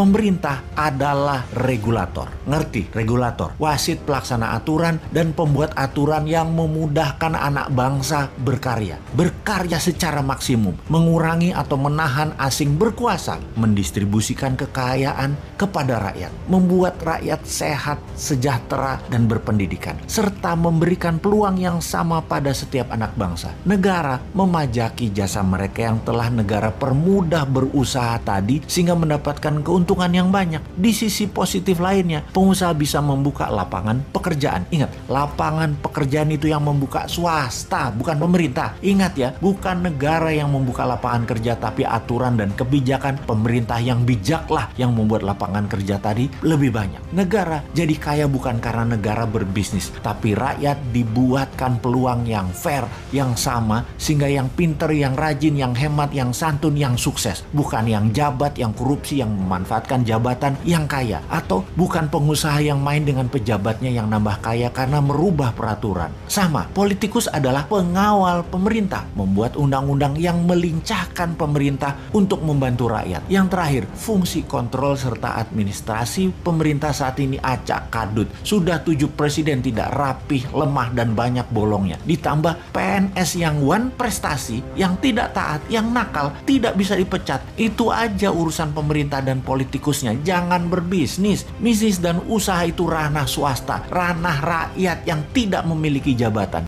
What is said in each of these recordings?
Pemerintah adalah regulator. Ngerti? Regulator, wasit pelaksana aturan dan pembuat aturan yang memudahkan anak bangsa berkarya. Berkarya secara maksimum, mengurangi atau menahan asing berkuasa, mendistribusikan kekayaan kepada rakyat, membuat rakyat sehat, sejahtera, dan berpendidikan, serta memberikan peluang yang sama pada setiap anak bangsa. Negara memajaki jasa mereka yang telah negara permudah berusaha tadi sehingga mendapatkan keuntungan yang banyak. Di sisi positif lainnya, pengusaha bisa membuka lapangan pekerjaan. Ingat, lapangan pekerjaan itu yang membuka swasta, bukan pemerintah. Ingat ya, bukan negara yang membuka lapangan kerja, tapi aturan dan kebijakan pemerintah yang bijaklah yang membuat lapangan kerja tadi lebih banyak. Negara jadi kaya bukan karena negara berbisnis, tapi rakyat dibuatkan peluang yang fair, yang sama, sehingga yang pinter, yang rajin, yang hemat, yang santun, yang sukses. Bukan yang jabat, yang korupsi, yang memanfaatkan jabatan, yang kaya. Atau bukan pengusaha yang main dengan pejabatnya yang nambah kaya karena merubah peraturan. Sama, politikus adalah pengawal pemerintah, membuat undang-undang yang melincahkan pemerintah untuk membantu rakyat. Yang terakhir, fungsi kontrol serta administrasi pemerintah saat ini acak kadut. Sudah 7 presiden tidak rapih, lemah, dan banyak bolongnya. Ditambah PNS yang one prestasi, yang tidak taat, yang nakal, tidak bisa dipecat. Itu aja urusan pemerintah dan politikusnya. Jangan berbisnis. Bisnis dan usaha itu ranah swasta, ranah rakyat yang tidak memiliki jabatan.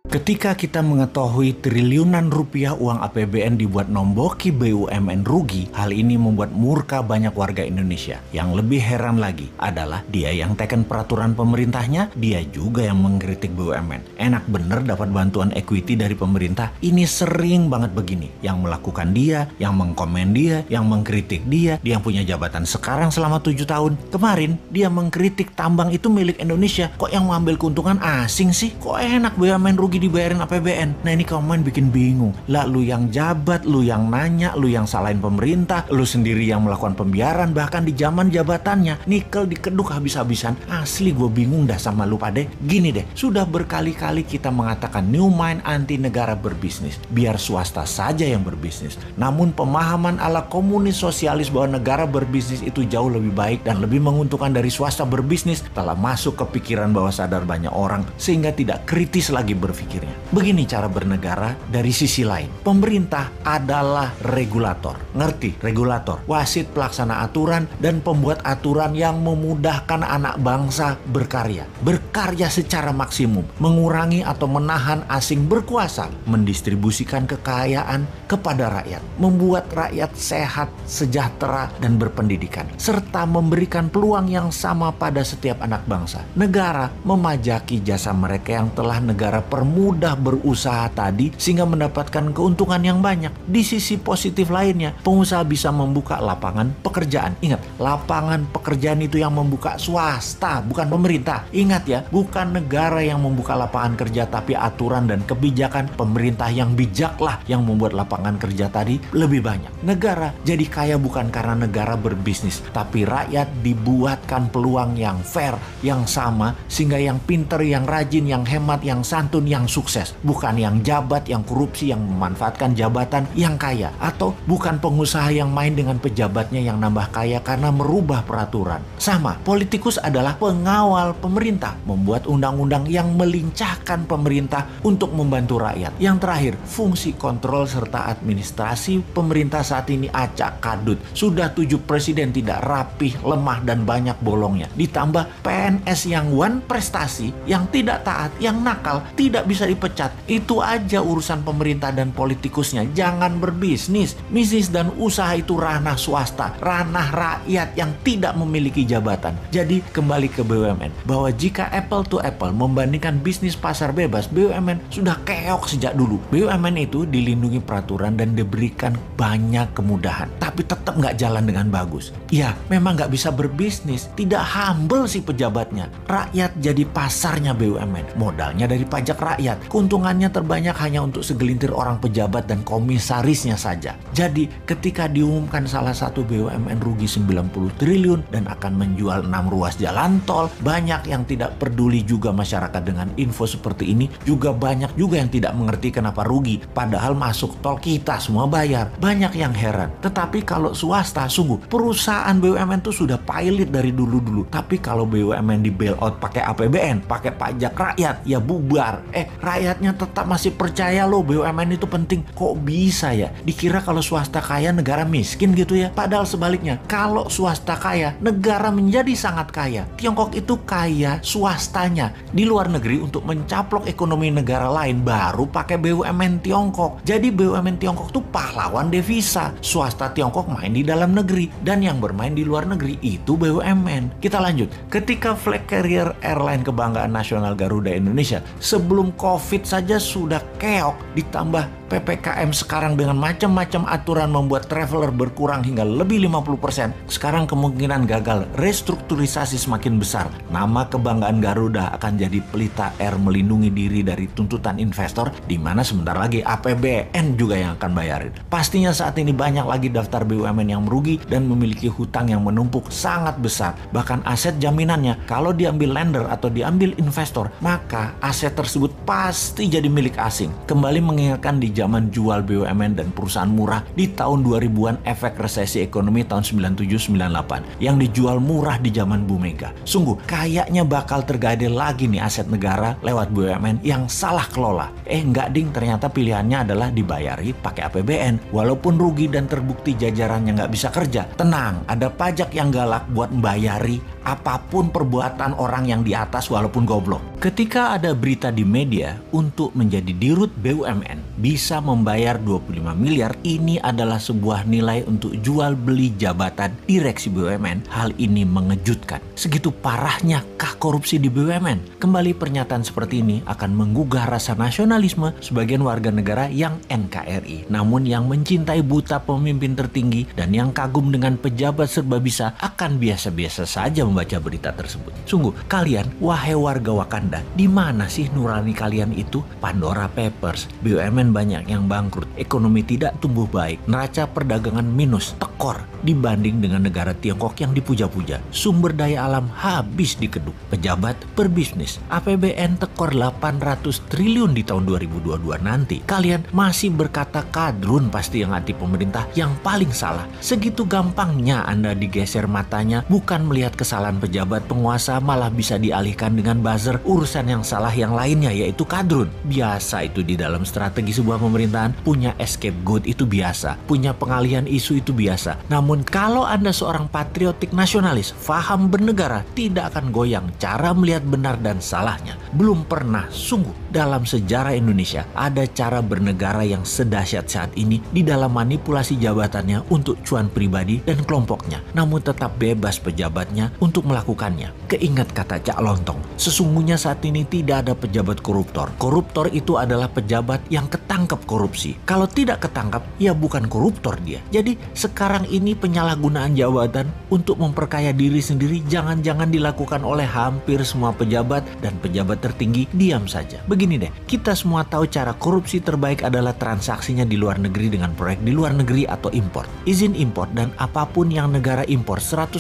Ketika kita mengetahui triliunan rupiah uang APBN dibuat nomboki BUMN rugi, hal ini membuat murka banyak warga Indonesia. Yang lebih heran lagi adalah dia yang teken peraturan pemerintahnya, dia juga yang mengkritik BUMN. Enak bener dapat bantuan equity dari pemerintah. Ini sering banget begini. Yang melakukan dia, yang mengkomen dia, yang mengkritik dia yang punya jabatan sekarang selama 7 tahun. Kemarin dia mengkritik tambang itu milik Indonesia. Kok yang mengambil keuntungan asing sih? Kok enak BUMN rugi dibayarin APBN? Nah, ini komen bikin bingung. Lah, lu yang jabat, lu yang nanya, lu yang salahin pemerintah, lu sendiri yang melakukan pembiaran bahkan di zaman jabatannya. Nikel dikeduk habis-habisan. Asli gue bingung dah sama lu pade. Gini deh, sudah berkali-kali kita mengatakan new mind anti negara berbisnis. Biar swasta saja yang berbisnis. Namun pemahaman ala komunis sosialis bahwa negara berbisnis itu jauh lebih baik dan lebih menguntungkan dari swasta berbisnis telah masuk ke pikiran bawah sadar banyak orang sehingga tidak kritis lagi berpikirnya. Begini cara bernegara dari sisi lain. Pemerintah adalah regulator. Ngerti? Regulator, wasit pelaksana aturan dan pembuat aturan yang memudahkan anak bangsa berkarya. Berkarya secara maksimum, mengurangi atau menahan asing berkuasa, mendistribusikan kekayaan kepada rakyat, membuat rakyat sehat, sejahtera, dan berpendidikan, serta memberikan peluang yang sama pada setiap anak bangsa. Negara memajaki jasa mereka yang telah negara permudah berusaha tadi sehingga mendapatkan keuntungan yang banyak. Di sisi positif lainnya, pengusaha bisa membuka lapangan pekerjaan. Ingat, lapangan pekerjaan itu yang membuka swasta, bukan pemerintah. Ingat ya, bukan negara yang membuka lapangan kerja, tapi aturan dan kebijakan pemerintah yang bijaklah yang membuat lapangan kerja tadi lebih banyak. Negara jadi kaya bukan karena negara berbisnis, tapi rakyat dibuatkan peluang yang fair, yang sama, sehingga yang pinter, yang rajin, yang hemat, yang santun, yang sukses. Bukan yang jabat, yang korupsi, yang memanfaatkan jabatan, yang kaya. Atau bukan pengusaha yang main dengan pejabatnya yang nambah kaya karena merubah peraturan. Sama, politikus adalah pengawal pemerintah, membuat undang-undang yang melincahkan pemerintah untuk membantu rakyat. Yang terakhir, fungsi kontrol serta administrasi pemerintah saat ini acak kadut. Sudah 7 presiden tidak rapih, lemah, dan banyak bolongnya. Ditambah PNS yang one prestasi, yang tidak taat, yang nakal, tidak bisa dipecat. Itu aja urusan pemerintah dan politikusnya. Jangan berbisnis. Bisnis dan usaha itu ranah swasta, ranah rakyat yang tidak memiliki jabatan. Jadi kembali ke BUMN, bahwa jika apple to apple membandingkan bisnis pasar bebas, BUMN sudah keok sejak dulu. BUMN itu dilindungi peraturan dan diberikan banyak kemudahan, tapi tetap nggak jalan dengan bagus. Ya, memang nggak bisa berbisnis, tidak humble si pejabatnya. Rakyat jadi pasarnya BUMN, modalnya dari pajak rakyat. rakyat. Keuntungannya terbanyak hanya untuk segelintir orang pejabat dan komisarisnya saja. Jadi ketika diumumkan salah satu BUMN rugi 90 triliun dan akan menjual 6 ruas jalan tol, banyak yang tidak peduli juga masyarakat dengan info seperti ini. Juga banyak juga yang tidak mengerti kenapa rugi, padahal masuk tol kita semua bayar. Banyak yang heran. Tetapi kalau swasta, sungguh perusahaan BUMN itu sudah pilot dari dulu-dulu. Tapi kalau BUMN di bailout pakai APBN, pakai pajak rakyat, ya bubar. Rakyatnya tetap masih percaya loh BUMN itu penting. Kok bisa ya? Dikira kalau swasta kaya negara miskin gitu ya. Padahal sebaliknya, kalau swasta kaya negara menjadi sangat kaya. Tiongkok itu kaya swastanya di luar negeri untuk mencaplok ekonomi negara lain baru pakai BUMN Tiongkok. Jadi BUMN Tiongkok tuh pahlawan devisa. Swasta Tiongkok main di dalam negeri dan yang bermain di luar negeri itu BUMN. Kita lanjut. Ketika flag carrier airline kebanggaan nasional Garuda Indonesia sebelum COVID saja sudah keok, ditambah PPKM sekarang dengan macam-macam aturan membuat traveler berkurang hingga lebih 50%. Sekarang kemungkinan gagal restrukturisasi semakin besar. Nama kebanggaan Garuda akan jadi pelita air melindungi diri dari tuntutan investor, di mana sebentar lagi APBN juga yang akan bayarin. Pastinya saat ini banyak lagi daftar BUMN yang merugi dan memiliki hutang yang menumpuk sangat besar. Bahkan aset jaminannya kalau diambil lender atau diambil investor, maka aset tersebut pasti jadi milik asing. Kembali mengingatkan di zaman jual BUMN dan perusahaan murah di tahun 2000-an efek resesi ekonomi tahun 97-98 yang dijual murah di zaman Bu Mega. Sungguh kayaknya bakal tergade lagi nih aset negara lewat BUMN yang salah kelola. Enggak ding, ternyata pilihannya adalah dibayari pakai APBN walaupun rugi dan terbukti jajarannya nggak bisa kerja. Tenang, ada pajak yang galak buat membayari apapun perbuatan orang yang di atas walaupun goblok. Ketika ada berita di media untuk menjadi dirut BUMN bisa membayar 25 miliar, ini adalah sebuah nilai untuk jual beli jabatan direksi BUMN. Hal ini mengejutkan. Segitu parahnya kah korupsi di BUMN? Kembali pernyataan seperti ini akan menggugah rasa nasionalisme sebagian warga negara yang NKRI. Namun yang mencintai buta pemimpin tertinggi dan yang kagum dengan pejabat serba bisa akan biasa-biasa saja membaca berita tersebut. Sungguh, kalian, wahai warga Wakanda, di mana sih nurani kalian itu? Pandora Papers, BUMN banyak yang bangkrut, ekonomi tidak tumbuh baik, neraca perdagangan minus, tekor dibanding dengan negara Tiongkok yang dipuja-puja. Sumber daya alam habis dikeduk, pejabat berbisnis, APBN tekor 800 triliun di tahun 2022 nanti. Kalian masih berkata kadrun pasti yang anti pemerintah yang paling salah. Segitu gampangnya Anda digeser matanya, bukan melihat kesalahan pejabat penguasa, malah bisa dialihkan dengan buzzer urusan yang salah yang lainnya, yaitu kadrun. Biasa itu di dalam strategi sebuah pemerintahan, punya scapegoat itu biasa, punya pengalihan isu itu biasa. Namun kalau Anda seorang patriotik nasionalis, faham bernegara, tidak akan goyang cara melihat benar dan salahnya. Belum pernah sungguh dalam sejarah Indonesia ada cara bernegara yang sedahsyat saat ini di dalam manipulasi jabatannya untuk cuan pribadi dan kelompoknya, namun tetap bebas pejabatnya untuk melakukannya. Keingat kata Cak Lontong, sesungguhnya saat ini tidak ada pejabat koruptor. Koruptor itu adalah pejabat yang ketangkep korupsi. Kalau tidak ketangkap, ya bukan koruptor dia. Jadi sekarang ini penyalahgunaan jabatan untuk memperkaya diri sendiri jangan-jangan dilakukan oleh hampir semua pejabat, dan pejabat tertinggi diam saja. Begini deh, kita semua tahu cara korupsi terbaik adalah transaksinya di luar negeri dengan proyek di luar negeri atau impor. Izin impor dan apapun yang negara impor 100%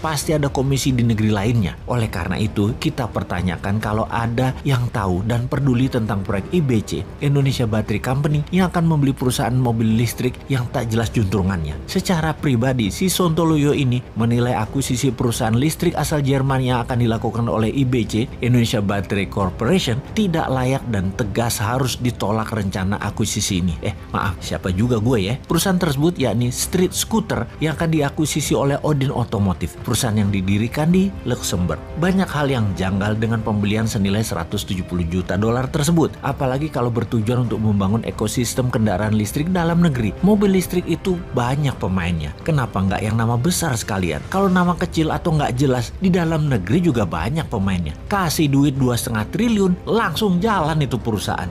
pasti ada komisi di negeri lainnya. Oleh karena itu, kita pertanyakan kalau ada yang tahu dan peduli tentang proyek IBC, Indonesia Battery Company, yang akan membeli perusahaan mobil listrik yang tak jelas juntrungannya. Secara pribadi, si Sontoloyo ini menilai akuisisi perusahaan listrik asal Jerman yang akan dilakukan oleh IBC, Indonesia Battery Corporation, tidak layak dan tegas harus ditolak rencana akuisisi ini. Maaf, siapa juga gue ya? Perusahaan tersebut yakni Street Scooter yang akan diakuisisi oleh Odin Automotive, perusahaan yang didirikan di Luxembourg. Banyak hal yang janggal dengan pembelian senilai 170 juta dolar tersebut, apalagi kalau bertujuan untuk membangun ekosistem kendaraan listrik dalam negeri. Mobil listrik itu banyak pemainnya, kenapa nggak yang nama besar sekalian? Kalau nama kecil atau nggak jelas, di dalam negeri juga banyak pemainnya. Kasih duit 2,5 triliun, langsung jalan itu perusahaan.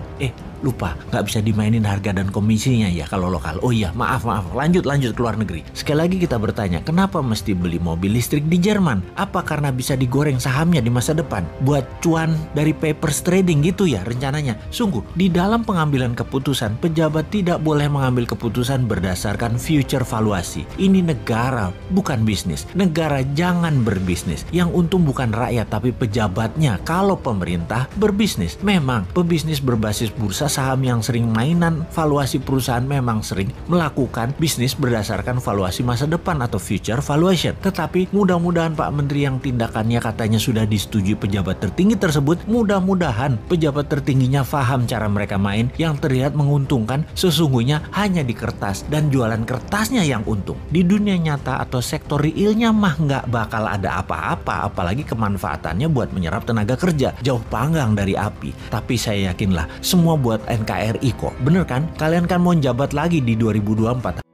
Lupa, nggak bisa dimainin harga dan komisinya ya kalau lokal. Oh iya, maaf. Lanjut ke luar negeri. Sekali lagi kita bertanya, kenapa mesti beli mobil listrik di Jerman? Apa karena bisa digoreng sahamnya di masa depan? Buat cuan dari papers trading gitu ya rencananya? Sungguh, di dalam pengambilan keputusan, pejabat tidak boleh mengambil keputusan berdasarkan future valuasi. Ini negara, bukan bisnis. Negara jangan berbisnis. Yang untung bukan rakyat, tapi pejabatnya. Kalau pemerintah berbisnis, memang pebisnis berbasis bursa saham yang sering mainan valuasi perusahaan memang sering melakukan bisnis berdasarkan valuasi masa depan atau future valuation. Tetapi mudah-mudahan Pak Menteri yang tindakannya katanya sudah disetujui pejabat tertinggi tersebut, mudah-mudahan pejabat tertingginya paham cara mereka main yang terlihat menguntungkan sesungguhnya hanya di kertas dan jualan kertasnya yang untung. Di dunia nyata atau sektor realnya mah nggak bakal ada apa-apa, apalagi kemanfaatannya buat menyerap tenaga kerja. Jauh panggang dari api. Tapi saya yakinlah semua buat NKRI kok. Bener kan? Kalian kan mau jabat lagi di 2024.